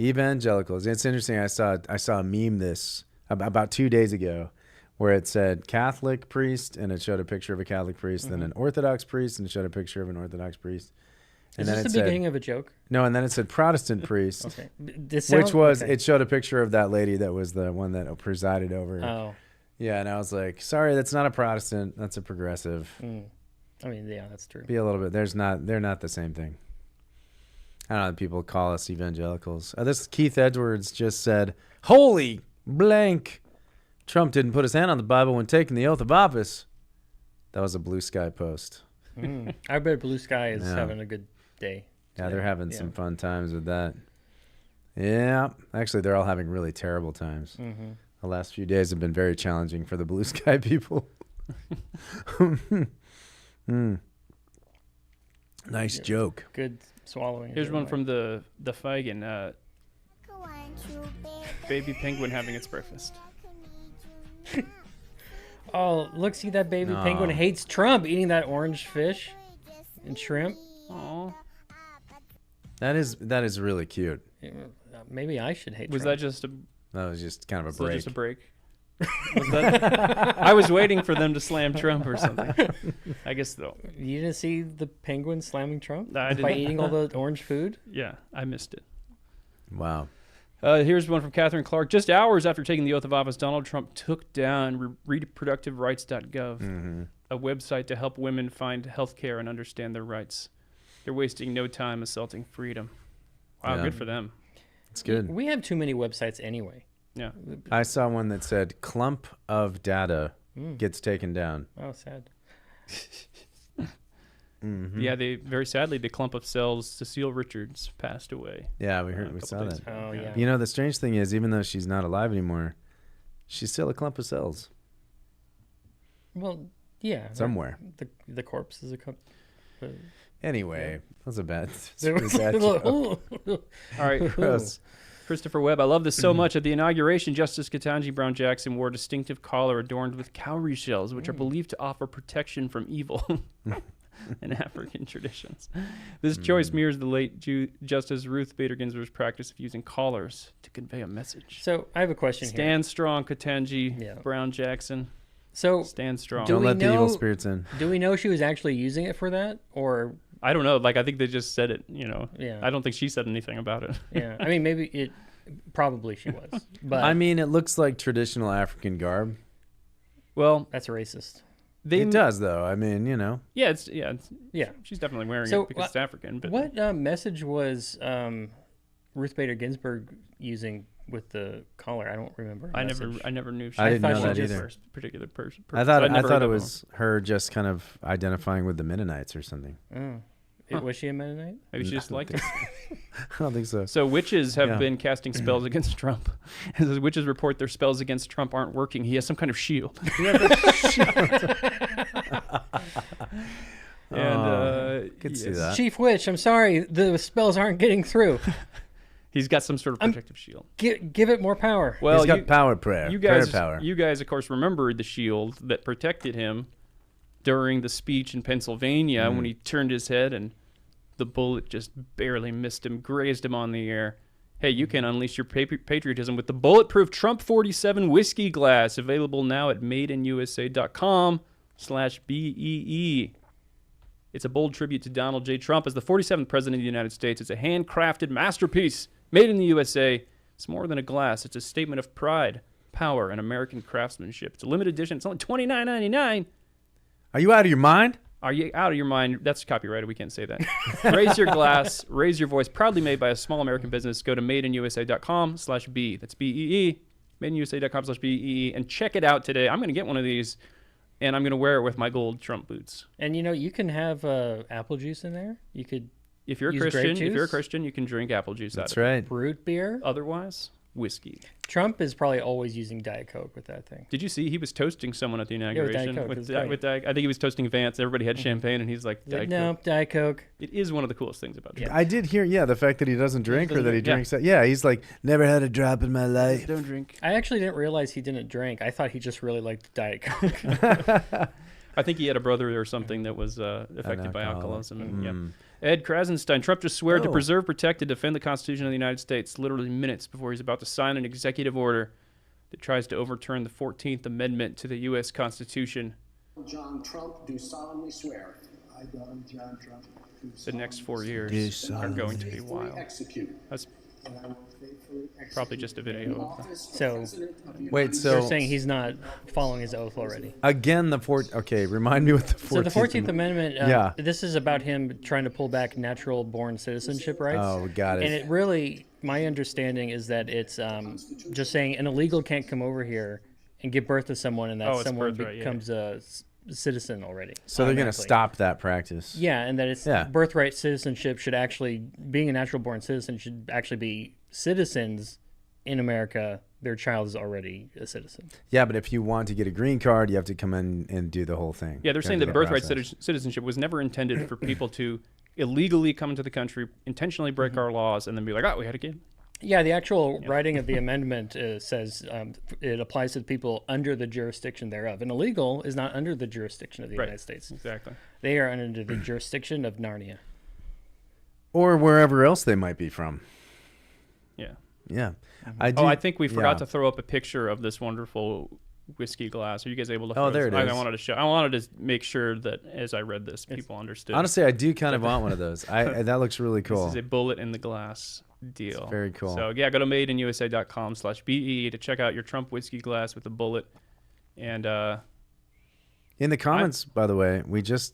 Evangelicals. It's interesting. I saw a meme this about 2 days ago where it said Catholic priest and it showed a picture of a Catholic priest, then an Orthodox priest and it showed a picture of an Orthodox priest. And Is then this the beginning of a joke? No, and then it said Protestant priest, Okay. it showed a picture of that lady that was the one that presided over. Oh. Yeah, and I was like, sorry, that's not a Protestant. That's a progressive. I mean, yeah, that's true. Be a little bit. They're not the same thing. I don't know. People call us evangelicals. This Keith Edwards just said, "Holy blank! Trump didn't put his hand on the Bible when taking the oath of office." That was a Blue Sky post. I bet Blue Sky is having a good day. Yeah, they're having some fun times with that. Yeah, actually, they're all having really terrible times. The last few days have been very challenging for the Blue Sky people. Nice joke. Good swallowing. Here's one from the Feigen. Baby penguin having its breakfast. Oh, look, see that baby penguin hates Trump eating that orange fish and shrimp. Oh, that is really cute. Maybe I should hate Was Trump. That was just kind of a that break. just a break? Was that? I was waiting for them to slam Trump or something. I guess though. You didn't see the penguin slamming Trump I by didn't. eating all the orange food? Yeah, I missed it. Wow. Here's one from Catherine Clark. Just hours after taking the oath of office, Donald Trump took down reproductiverights.gov, a website to help women find health care and understand their rights. They're wasting no time assaulting freedom. Wow, good for them. It's good. We have too many websites anyway. Yeah. I saw one that said clump of data gets taken down. Oh, sad. Yeah, very sadly, the clump of cells, Cecile Richards, passed away. Yeah, we saw days that. ago. Oh, yeah. You know, the strange thing is, even though she's not alive anymore, she's still a clump of cells. Well, yeah. Somewhere. The corpse is a cup. Anyway, that was a bad. All right. Gross. Christopher Webb, I love this so much. At the inauguration, Justice Ketanji Brown Jackson wore a distinctive collar adorned with cowrie shells, which are believed to offer protection from evil in African traditions. This choice mirrors the late Justice Ruth Bader Ginsburg's practice of using collars to convey a message. So I have a question here. Stand strong, Ketanji Brown Jackson. So stand strong. Don't let the evil spirits in. Do we know she was actually using it for that, or I don't know. Like I think they just said it. You know. Yeah. I don't think she said anything about it. Yeah. I mean, maybe it. Probably she was. But I mean, it looks like traditional African garb. Well, that's racist. It does, though. I mean, you know. Yeah. Yeah. She's definitely wearing it because it's African. But what message was Ruth Bader Ginsburg using with the collar? I don't remember. I never knew. I didn't know that either. Particular person. I thought it was her just kind of identifying with the Mennonites or something. Oh. Was she a Mennonite? Maybe she just liked it. I don't think so. So witches have been casting spells against Trump. As witches report their spells against Trump aren't working. He has some kind of shield. Could see that. Chief Witch, I'm sorry, the spells aren't getting through. He's got some sort of protective shield. Give it more power. Well, he's got power prayer. Prayer power. You guys, of course, remembered the shield that protected him during the speech in Pennsylvania when he turned his head and the bullet just barely missed him, grazed him on the air. Hey, you can unleash your patriotism with the bulletproof Trump 47 whiskey glass, available now at madeinusa.com/BEE. It's a bold tribute to Donald J. Trump as the 47th president of the United States. It's a handcrafted masterpiece made in the USA. It's more than a glass. It's a statement of pride, power, and American craftsmanship. It's a limited edition. It's only $29.99. Are you out of your mind? Are you out of your mind? That's copyrighted. We can't say that. Raise your glass. Raise your voice. Proudly made by a small American business. Go to madeinusa.com/B. That's BEE. Madeinusa.com/BEE. And check it out today. I'm going to get one of these, and I'm going to wear it with my gold Trump boots. And, you know, you can have apple juice in there. You could If you're a use Christian, grape juice. you can drink apple juice out That's of it. right. Root beer. Otherwise, whiskey. Trump is probably always using Diet Coke with that thing. Did you see he was toasting someone at the inauguration? Coke. with Diet, I think he was toasting Vance. Everybody had champagne, and he's like, Diet Coke. Diet Coke. It is one of the coolest things about Trump. I did hear, the fact that he doesn't drink or that he drinks. Yeah, he's like, never had a drop in my life. Don't drink. I actually didn't realize he didn't drink. I thought he just really liked Diet Coke. I think he had a brother or something that was affected by alcoholism. Yeah. Ed Krasenstein. Trump just swore to preserve, protect, and defend the Constitution of the United States literally minutes before he's about to sign an executive order that tries to overturn the 14th Amendment to the U.S. Constitution. John Trump do solemnly swear. I, John Trump, the next 4 years are going to be wild. That's probably just a video. So, wait, so you're saying he's not following his oath already? Again, okay, remind me what the 14th. So the 14th Amendment, this is about him trying to pull back natural-born citizenship rights. Oh, got it. And it really, my understanding is that it's just saying an illegal can't come over here and give birth to someone, and that someone becomes a citizen already. So they're going to stop that practice. Yeah, and that it's birthright citizenship should actually, being a natural-born citizen should actually be citizens in America. Their child is already a citizen. Yeah, but if you want to get a green card, you have to come in and do the whole thing. Yeah, they're saying that birthright citizenship was never intended for people to illegally come into the country, intentionally break our laws, and then be like, we had a kid. Yeah, the actual writing of the amendment says it applies to people under the jurisdiction thereof. And illegal is not under the jurisdiction of the United States. Exactly. They are under the jurisdiction of Narnia. Or wherever else they might be from. Yeah. Yeah. I think we forgot to throw up a picture of this wonderful whiskey glass. Are you guys able to? There it is. I wanted to show. I wanted to make sure that as I read this, people understood. Honestly, I do kind of want one of those. That looks really cool. This is a bullet in the glass deal. It's very cool. So yeah, go to madeinusa.com/BE to check out your Trump whiskey glass with a bullet. And in the comments, by the way,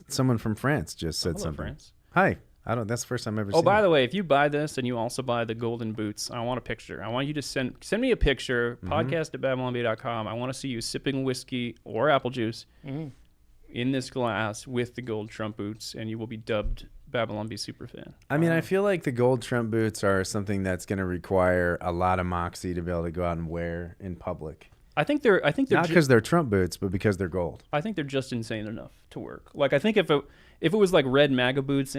someone from France just said something. France. Hi. That's the first time I've ever seen. Oh, by the way, if you buy this and you also buy the golden boots, I want a picture. I want you to send me a picture, podcast@babylonbay.com. I want to see you sipping whiskey or apple juice in this glass with the gold Trump boots, and you will be dubbed Babylon Bee superfan. I mean, I feel like the gold Trump boots are something that's going to require a lot of moxie to be able to go out and wear in public. I think they're not because they're Trump boots, but because they're gold. I think they're just insane enough to work. Like, I think if it was like red MAGA boots,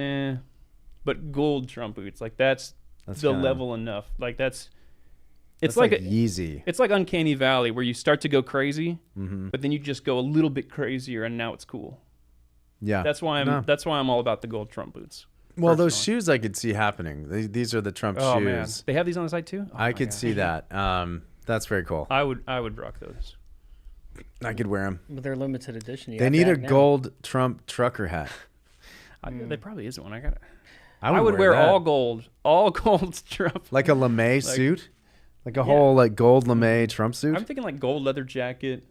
but gold Trump boots, like that's the level enough. Like it's like Yeezy. It's like Uncanny Valley, where you start to go crazy, but then you just go a little bit crazier, and now it's cool. Yeah, that's why I'm all about the gold Trump boots. Well, those shoes I could see happening. These are the Trump shoes. Man. They have these on the site too. I could see that. That's very cool. I would rock those. I could wear them. But they're limited edition. They need a gold Trump trucker hat. There probably isn't one. I would wear that. all gold Trump. Like a lame suit? Like a whole like gold lame Trump suit? I'm thinking like gold leather jacket.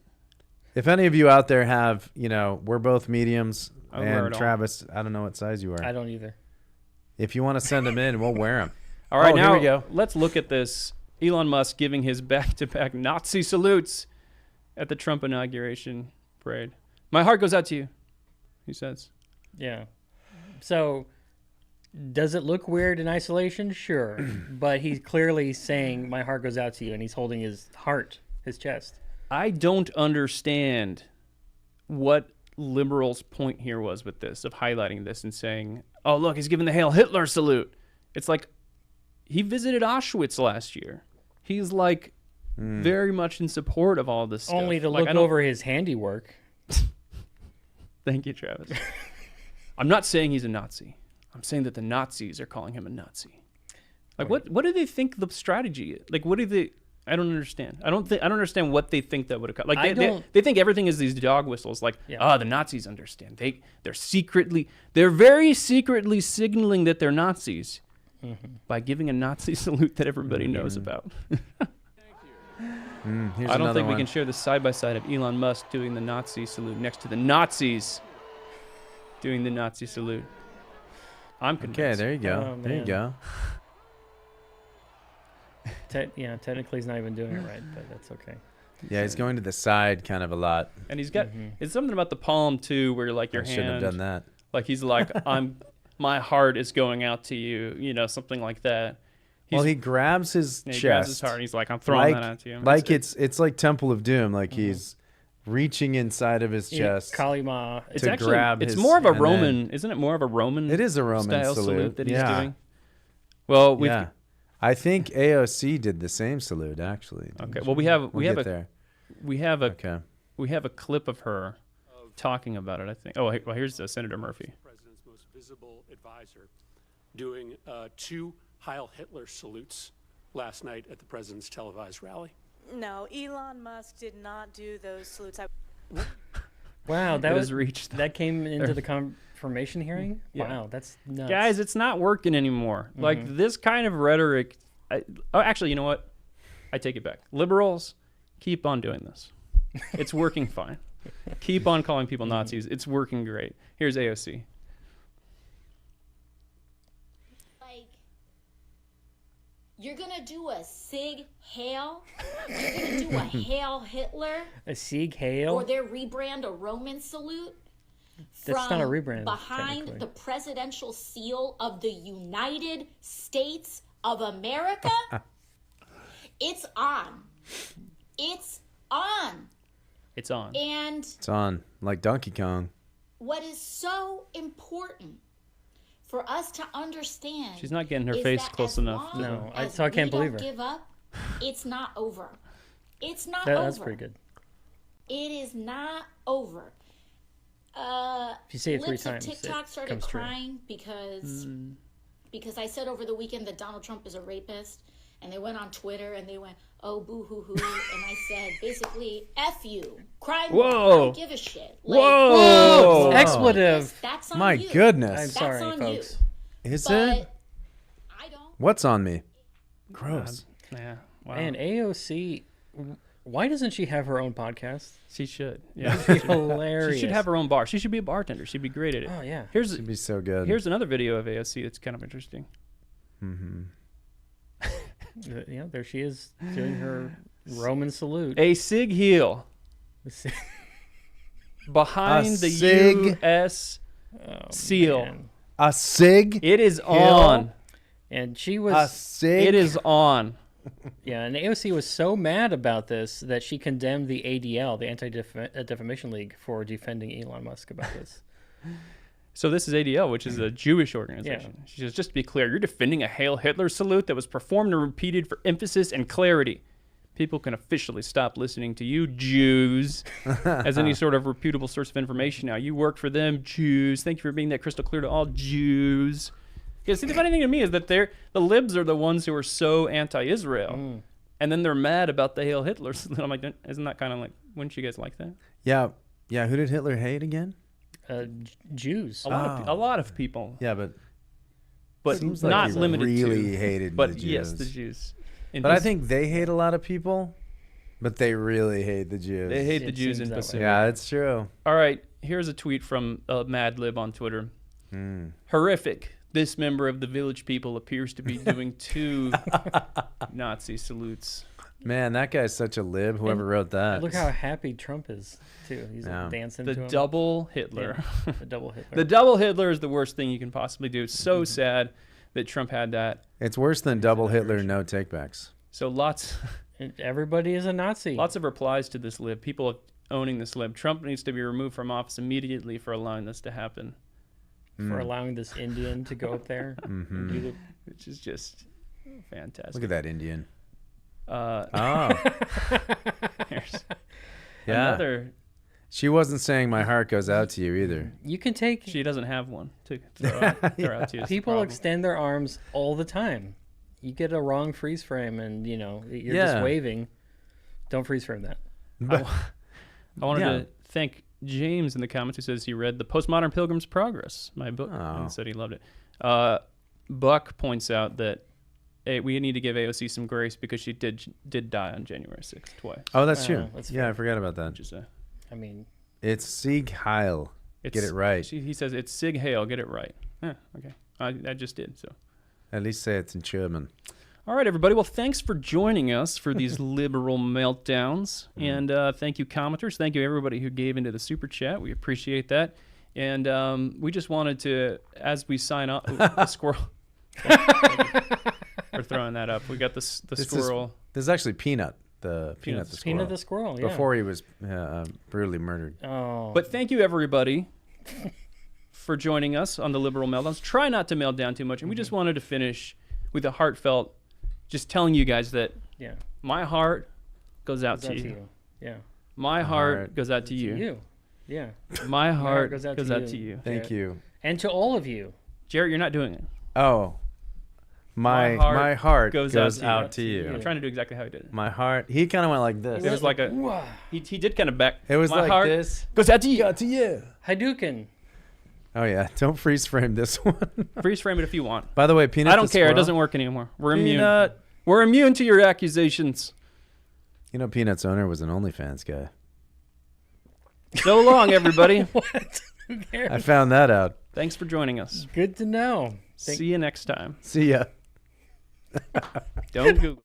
If any of you out there have, we're both mediums. I wear And it all. Travis, I don't know what size you are. I don't either. If you want to send them in, we'll wear them. All right, now here we go. let's look at this. Elon Musk giving his back-to-back Nazi salutes at the Trump inauguration parade. My heart goes out to you, he says. Yeah. So, does it look weird in isolation? Sure. But he's clearly saying, my heart goes out to you, and he's holding his heart, his chest. I don't understand what liberals' point here was with this, of highlighting this and saying, oh, look, he's giving the Hail Hitler salute. It's like, he visited Auschwitz last year. He's like very much in support of all this stuff. Only to look over his handiwork. Thank you, Travis. I'm not saying he's a Nazi. I'm saying that the Nazis are calling him a Nazi. Like, what do they think the strategy is? Like, what do they... I don't understand. I don't understand what they think that would have... Like, they think everything is these dog whistles. Like, the Nazis understand. They're very secretly signaling that they're Nazis by giving a Nazi salute that everybody knows about. I don't think we can share the side-by-side of Elon Musk doing the Nazi salute next to the Nazis doing the Nazi salute. I'm convinced. Okay, there you go. Oh, there you go. Technically he's not even doing it right, but that's okay. Yeah, he's going to the side kind of a lot. And he's got it's something about the palm too, where like your hand shouldn't have done that. Like he's like, my heart is going out to you, something like that. He grabs his chest. He grabs his heart and he's like, I'm throwing that out to you. Like it's like Temple of Doom, like he's reaching inside of his chest. Kalima. It's actually more of a Roman, isn't it more of a Roman? It is a Roman style salute that he's doing. Well, I think AOC did the same salute actually. Okay. Well, we have a clip of her talking about it, I think. Oh, well, here's Senator Murphy. President's most visible advisor doing 2 Heil Hitler salutes last night at the president's televised rally. No, Elon Musk did not do those salutes. Wow, that came into the confirmation hearing? Yeah. Wow, that's nuts. Guys, it's not working anymore. Like this kind of rhetoric. Actually, you know what? I take it back. Liberals, keep on doing this. It's working fine. Keep on calling people Nazis. It's working great. Here's AOC. You're going to do a Sig Hail? You're going to do a Hail Hitler? A Sig Hail? Or their rebrand a Roman salute? That's not a rebrand. Behind the presidential seal of the United States of America? It's on. It's on. It's on. And it's on, like Donkey Kong. What is so important for us to understand. She's not getting her face close enough. No, so I can't believe her. Give up. It's not over. It's not over. That's pretty good. It is not over. If you say it 3 times, TikTok started crying because I said over the weekend that Donald Trump is a rapist, and they went on Twitter and they went, "Oh, boo hoo hoo," and I said basically, "F you, cry more. I don't give a shit." Like, whoa! Expletive. That's on My you. goodness. I'm sorry, folks. Is it? I don't. What's on me? Gross. Yeah. Wow. And AOC, why doesn't she have her own podcast? She should. Yeah. Hilarious. She should have her own bar. She should be a bartender. She'd be great at it. Oh yeah. She'd be so good. Here's another video of AOC that's kind of interesting. Yeah, there she is doing her Roman salute. A Sig Heal. Behind the Sig U.S. seal. Man. A Sig. It is Heal. on. And she was. A Sig. It is on. Yeah, and AOC was so mad about this that she condemned the ADL, the Anti-Defamation League, for defending Elon Musk about this. So this is ADL, which is a Jewish organization. Yeah. She says, just to be clear, you're defending a Hail Hitler salute that was performed and repeated for emphasis and clarity. People can officially stop listening to you, Jews, as any sort of reputable source of information now. You work for them, Jews. Thank you for being that crystal clear to all Jews. Yeah, see, the funny thing to me is that the libs are the ones who are so anti-Israel. and then they're mad about the Hail Hitler salute. I'm like, isn't that kind of like, wouldn't you guys like that? Yeah. Who did Hitler hate again? Jews. A lot of people. Yeah, but not like limited to. Really hated but the Jews. Yes, the Jews. But I think they hate a lot of people, but they really hate the Jews. They hate the Jews in Pacific. Yeah, that's true. All right, here's a tweet from Mad Lib on Twitter. Horrific. This member of the Village People appears to be doing 2 Nazi salutes. Man, that guy's such a lib, whoever wrote that. Look how happy Trump is, too. He's dancing to him. The double Hitler. Yeah, the double Hitler. The double Hitler is the worst thing you can possibly do. It's so sad that Trump had that. It's worse than double Hitler, no takebacks. So lots... Everybody is a Nazi. Lots of replies to this lib. People owning this lib. Trump needs to be removed from office immediately for allowing this to happen. For allowing this Indian to go up there. Which is just fantastic. Look at that Indian. There's another. She wasn't saying my heart goes out to you either. You can take. She doesn't have one to throw out to you. People extend their arms all the time. You get a wrong freeze frame, and you're just waving. Don't freeze frame that. I wanted to thank James in the comments who says he read The Postmodern Pilgrim's Progress, my book, and said he loved it. Buck points out that we need to give AOC some grace because she did die on January 6th twice. Oh, that's true. I forgot about that. I mean, it's Sieg Heil. Get it right. He says it's Sieg Heil. Get it right. Okay. I just did, so. At least say it's in German. All right, everybody. Well, thanks for joining us for these liberal meltdowns. And thank you, commenters. Thank you, everybody who gave into the super chat. We appreciate that. And we just wanted to, as we sign off, the squirrel. We're throwing that up. We got the squirrel. This is actually Peanut. Peanut the squirrel. Peanut the squirrel, yeah. Before he was brutally murdered. Oh. But thank you, everybody, for joining us on the Liberal Meltdowns. Try not to melt down too much. And we just wanted to finish with a heartfelt, just telling you guys that my heart goes out to you. Yeah. My heart goes out to you. Yeah. My heart goes out to you. Thank you. And to all of you. Jarrett, you're not doing it. Oh. My heart goes out to you. I'm trying to do exactly how he did it. My heart. He kind of went like this. It was like a. He did kind of back. It was my like heart this. Goes out to you. Out to you. Hadouken. Oh yeah! Don't freeze frame this one. Freeze frame it if you want. By the way, Peanut. I don't care. Squirrel, it doesn't work anymore. We're immune. We're immune to your accusations. You know, Peanut's owner was an OnlyFans guy. So long, everybody. What? Who cares? I found that out. Thanks for joining us. Good to know. See you next time. See ya. Don't Google.